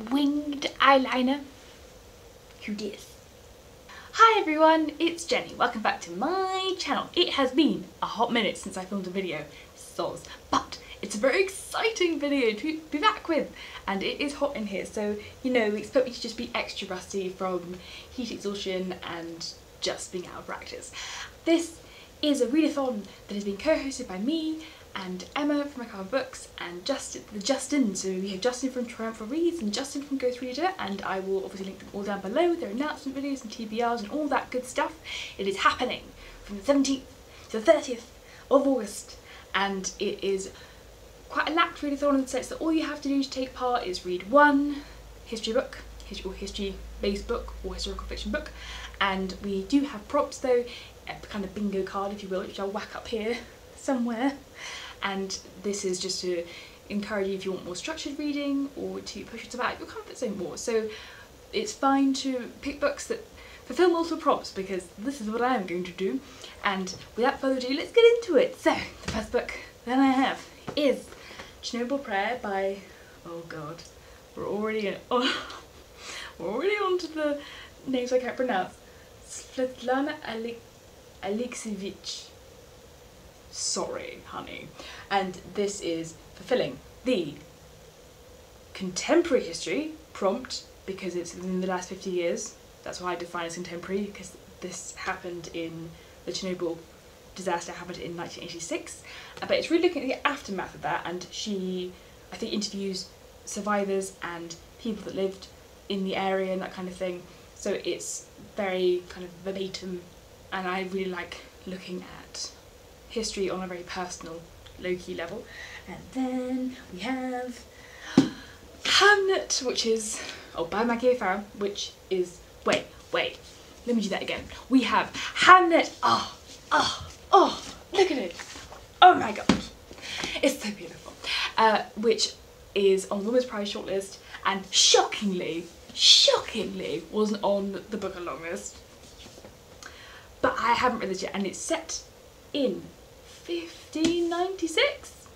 winged eyeliner. Who dis? Hi everyone, it's Jenny. Welcome back to my channel. It has been a hot minute since I filmed a video, soz, but it's a very exciting video to be back with, and it is hot in here, so you know, we expect me to just be extra rusty from heat exhaustion and just being out of practice. This is a readathon that has been co-hosted by me and Emma from Comet Books and Justin. So we have Justin from Triumph Reads and Justin from Ghost Reader, and I will obviously link them all down below, their announcement videos and TBRs and all that good stuff. It is happening from the 17th to the 30th of August, and it is quite a lax readathon in the sense that all you have to do to take part is read one history book, history-based book or historical fiction book, and we do have prompts though, a kind of bingo card if you will, which I'll whack up here somewhere. And this is just to encourage you if you want more structured reading or to push yourself out of your comfort zone more. So it's fine to pick books that fulfill multiple prompts, because this is what I am going to do. And without further ado, let's get into it. So the first book that I have is Chernobyl Prayer by, oh god, we're already on to the names I can't pronounce. Svetlana Alexievich. Sorry, honey. And this is fulfilling the contemporary history prompt because it's within the last 50 years. That's why I define as contemporary, because this happened in the Chernobyl disaster happened in 1986. But it's really looking at the aftermath of that, and she, I think, interviews survivors and people that lived in the area and that kind of thing. So it's very kind of verbatim, and I really like looking at history on a very personal, low-key level. And then we have Hamnet, which is, by Maggie O'Farrell, which is, wait, let me do that again. We have Hamnet, oh, look at it, oh my god, it's so beautiful, which is on the Women's Prize shortlist, and shockingly wasn't on the book along list. But I haven't read this yet, and it's set in 1596.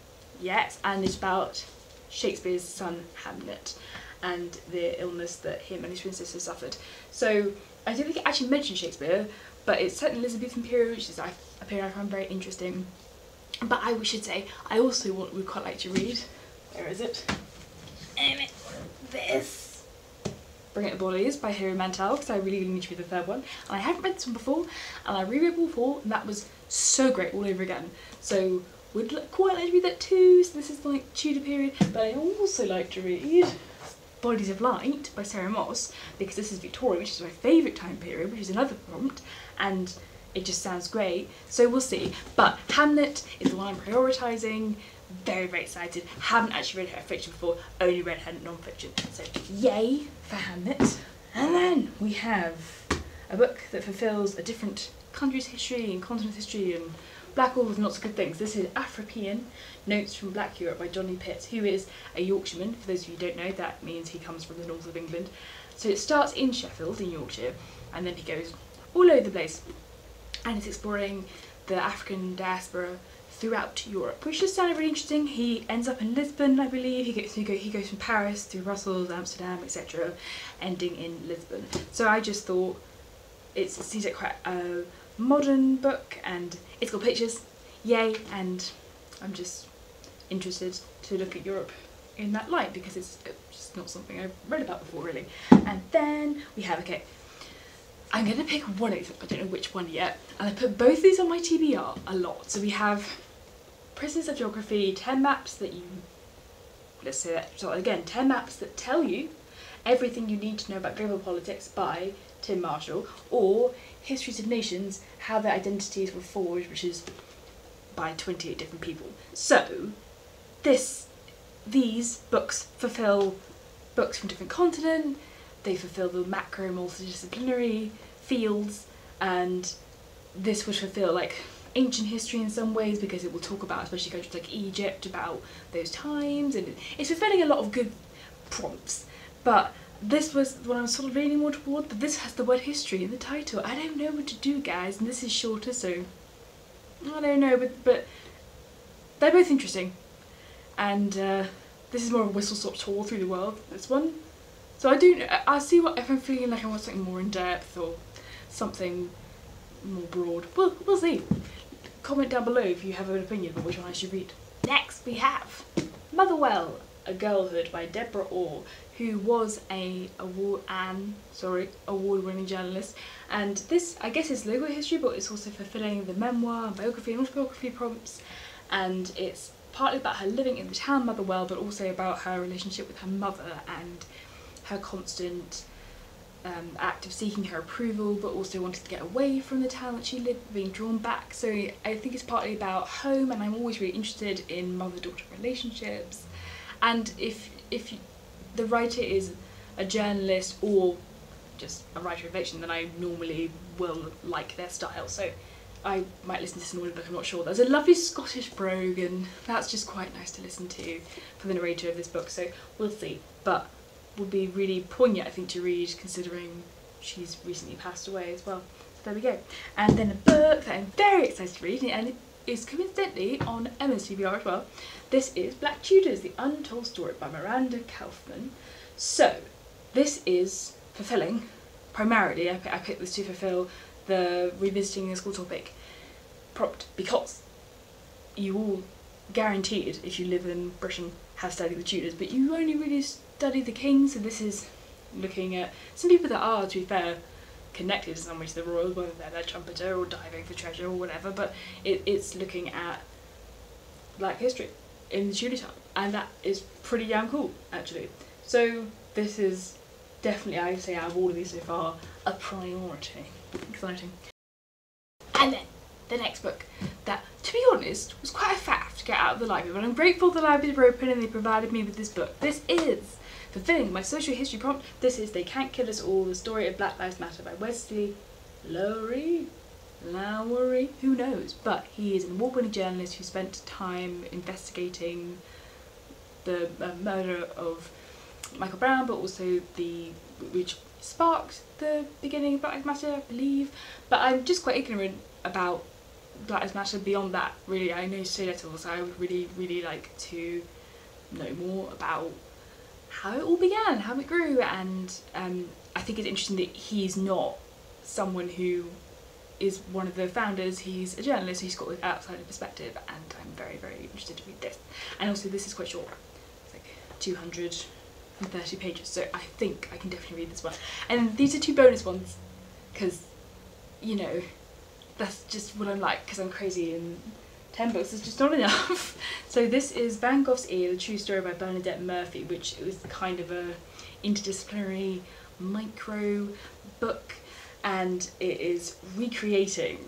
Yes, and it's about Shakespeare's son Hamlet and the illness that him and his princess suffered. So I don't think it actually mentions Shakespeare, but it's set in the Elizabethan period, which is a period I find very interesting. But I should say, I also would quite like to read, where is it? This. Bring It the Bodies by Hilary Mantel, because I really need to read the third one. And I haven't read this one before, and I reread it before, and that was so great all over again. So would quite like to read that too. So this is like Tudor period, but I also like to read Bodies of Light by Sarah Moss, because this is Victorian, which is my favourite time period, which is another prompt, and it just sounds great. So we'll see. But Hamlet is the one I'm prioritising. Very, very excited. Haven't actually read her fiction before, only read her non-fiction. So yay for Hamlet. And then we have a book that fulfills a different country's history and continent's history and black authors and lots of good things. This is Afrikian, Notes from Black Europe by Johnny Pitts, who is a Yorkshireman. For those of you who don't know, that means he comes from the north of England. So it starts in Sheffield in Yorkshire, and then he goes all over the place, and it's exploring the African diaspora throughout Europe, which just sounded really interesting. He ends up in Lisbon, I believe. He goes from Paris through Brussels, Amsterdam, etc., ending in Lisbon. So I just thought it seems like quite a modern book, and it's got pictures, yay, and I'm just interested to look at Europe in that light, because it's just not something I've read about before really. And then we have, okay, I'm going to pick one of these, I don't know which one yet, and I put both of these on my TBR a lot. So we have Prisoners of Geography, 10 maps that you, let's say that, so again, 10 maps that tell you everything you need to know about global politics by Tim Marshall, or Histories of Nations, How Their Identities Were Forged, which is by 28 different people. So these books fulfill books from different continents, they fulfill the macro multidisciplinary fields, and this would fulfill like ancient history in some ways, because it will talk about especially countries like Egypt, about those times, and it's fulfilling a lot of good prompts. But this was what I was sort of leaning more toward, but this has the word history in the title. I don't know what to do, guys, and this is shorter, so I don't know, but they're both interesting. And this is more of a whistle-stop tour through the world, this one. So I'll see what, if I'm feeling like I want something more in depth or something more broad. We'll see. Comment down below if you have an opinion about which one I should read. Next we have Motherwell, A Girlhood by Deborah, who was a award-winning journalist, and this, I guess, is local history, but it's also fulfilling the memoir, biography and autobiography prompts, and it's partly about her living in the town Motherwell, but also about her relationship with her mother and her constant act of seeking her approval, but also wanting to get away from the town that she lived, being drawn back. So I think it's partly about home, and I'm always really interested in mother-daughter relationships. And if the writer is a journalist or just a writer of fiction, then I normally will like their style. So I might listen to this in audiobook, I'm not sure. There's a lovely Scottish brogue, and that's just quite nice to listen to for the narrator of this book, so we'll see. But would be really poignant, I think, to read, considering she's recently passed away as well. So there we go. And then a book that I'm very excited to read, and it is coincidentally on Emma's TBR as well. This is Black Tutors, The Untold Story by Miranda Kaufman. So this is fulfilling, primarily, I picked this to fulfill the revisiting the school topic prompt, because you all guaranteed, if you live in Britain, have studied the Tudors, but you only really study the kings, so this is looking at some people that are, to be fair, connected in some way to the royals, whether they're their trumpeter or diving for treasure or whatever, but it's looking at Black history in the Tudor time, and that is pretty damn cool, actually. So this is definitely, I would say, out of all of these so far, a priority. Exciting. And then the next book that, to be honest, was quite a faff to get out of the library, but I'm grateful the libraries were open and they provided me with this book. This is fulfilling my social history prompt. This is They Can't Kill Us All, The Story of Black Lives Matter by Wesley Lowery, who knows, but he is an award-winning journalist who spent time investigating the murder of Michael Brown, but also which sparked the beginning of Black Lives Matter, I believe. But I'm just quite ignorant about Black Lives Matter beyond that, really. I know so little, so I would really like to know more about how it all began, how it grew, and I think it's interesting that he's not someone who is one of the founders. He's a journalist, so he's got an outsider perspective, and I'm very interested to read this. And also this is quite short, it's like 230 pages, so I think I can definitely read this one. And these are two bonus ones, because, you know, that's just what I'm like, because I'm crazy and 10 books is just not enough. So this is Van Gogh's Ear, The True Story by Bernadette Murphy, which was kind of a interdisciplinary micro book, and it is recreating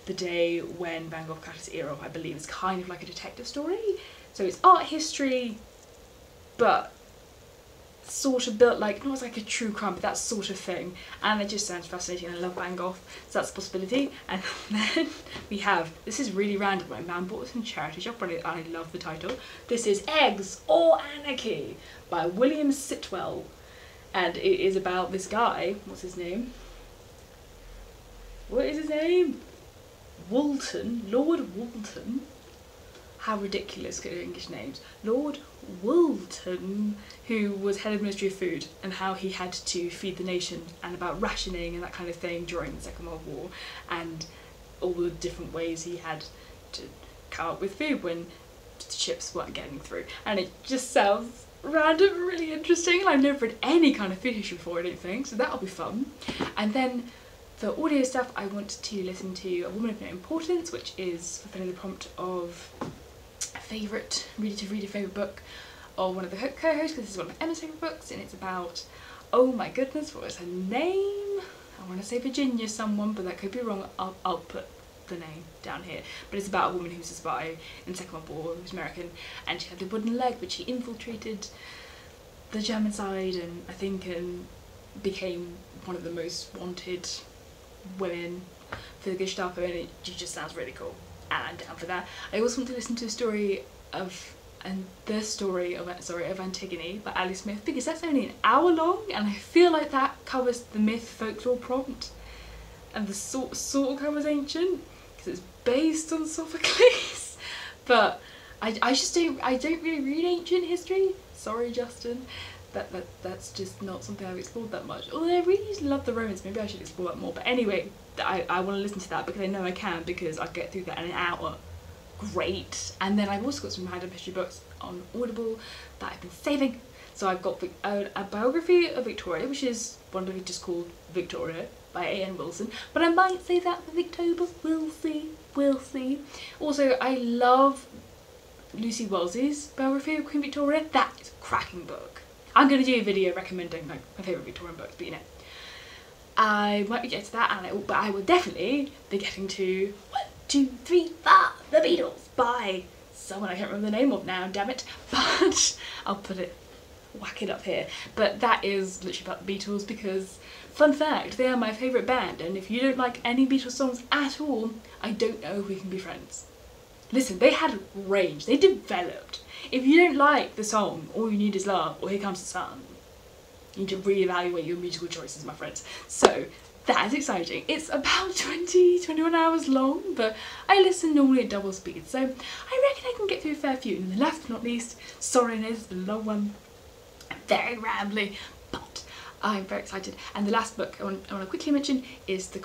the day when Van Gogh cut his ear off. I believe it's kind of like a detective story. So it's art history, but sort of built like, not like a true crime, but that sort of thing, and it just sounds fascinating, and I love Van Gogh, so that's a possibility. And then we have, this is really random, my man bought this in charity shop, but I love the title. This is Eggs or Anarchy by William Sitwell, and it is about this guy, what's his name? What is his name? Walton, Lord Walton. How ridiculous are English names. Lord Wilton, who was head of Ministry of Food, and how he had to feed the nation, and about rationing and that kind of thing during the Second World War, and all the different ways he had to come up with food when the ships weren't getting through. And it just sounds random, really interesting, and I've never read any kind of food history before, I don't think, so that'll be fun. And then for audio stuff, I want to listen to A Woman of No Importance, which is fulfilling the prompt of a favourite, read a favourite book of one of the co-hosts, because this is one of Emma's favourite books, and it's about, oh my goodness, what was her name? I want to say Virginia someone, but that could be wrong. I'll put the name down here. But it's about a woman who was a spy in the Second World War, who was American, and she had a wooden leg, but she infiltrated the German side, and I think became one of the most wanted women for the Gestapo, and it just sounds really cool, and I'm down for that. I also want to listen to the story of Antigone by Ali Smith, because that's only an hour long, and I feel like that covers the myth folklore prompt, and the sort of covers ancient, because it's based on Sophocles. But I don't really read ancient history, sorry Justin, that's just not something I've explored that much. Although I really used to love the romance, maybe I should explore that more. But anyway, I want to listen to that because I know I can, because I get through that in an hour. Great. And then I've also got some random history books on Audible that I've been saving. So I've got a biography of Victoria, which is wonderfully just called Victoria by A.N. Wilson, but I might say that for Victober. We'll see, we'll see. Also, I love Lucy Wells' biography of Queen Victoria. That is a cracking book. I'm going to do a video recommending like my favourite Victorian books, but you know, I might be getting to that, but I will definitely be getting to 1, 2, 3, 4, The Beatles by someone I can't remember the name of now, damn it, but I'll whack it up here. But that is literally about the Beatles because, fun fact, they are my favourite band, and if you don't like any Beatles songs at all, I don't know if we can be friends. Listen, they had range, they developed. If you don't like the song All You Need Is Love or Here Comes the Sun, you need to reevaluate your musical choices, my friends. So that is exciting. It's about 21 hours long, but I listen normally at double speed, so I reckon I can get through a fair few. And last but not least, sorry it's the long one, very rambly, but I'm very excited. And the last book I want to quickly mention is the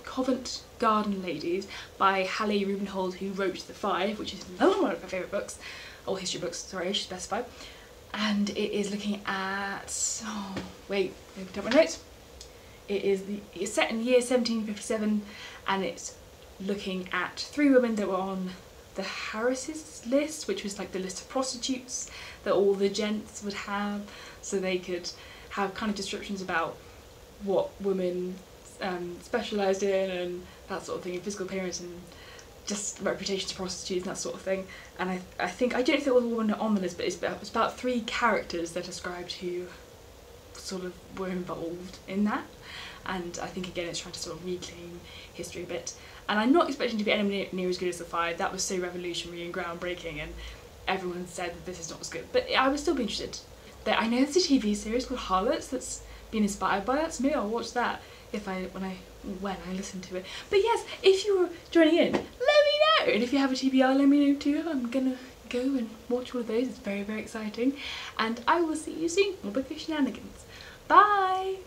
Covent Garden Ladies by Halle Rubenhold, who wrote The Five, which is another one of my favourite books, or history books, sorry, I should specify. And it is looking at, oh wait, let me put up my notes. It's set in the year 1757, and it's looking at 3 women that were on the Harris's list, which was like the list of prostitutes that all the gents would have, so they could have kind of descriptions about what women specialised in and that sort of thing, and physical appearance and just reputations of prostitutes and that sort of thing. And I think, I don't know if there was a woman on the list, but it's about 3 characters that described who sort of were involved in that. And I think again it's trying to sort of reclaim history a bit. And I'm not expecting to be anywhere near as good as The Five. That was so revolutionary and groundbreaking, and everyone said that this is not as good. But I would still be interested. I know there's a TV series called Harlots that's been inspired by that, so maybe I'll watch that when I listen to it. But yes, if you were joining in, let me know. And if you have a TBR, let me know too. I'm gonna go and watch all of those. It's very, very exciting. And I will see you soon for bookish shenanigans. Bye!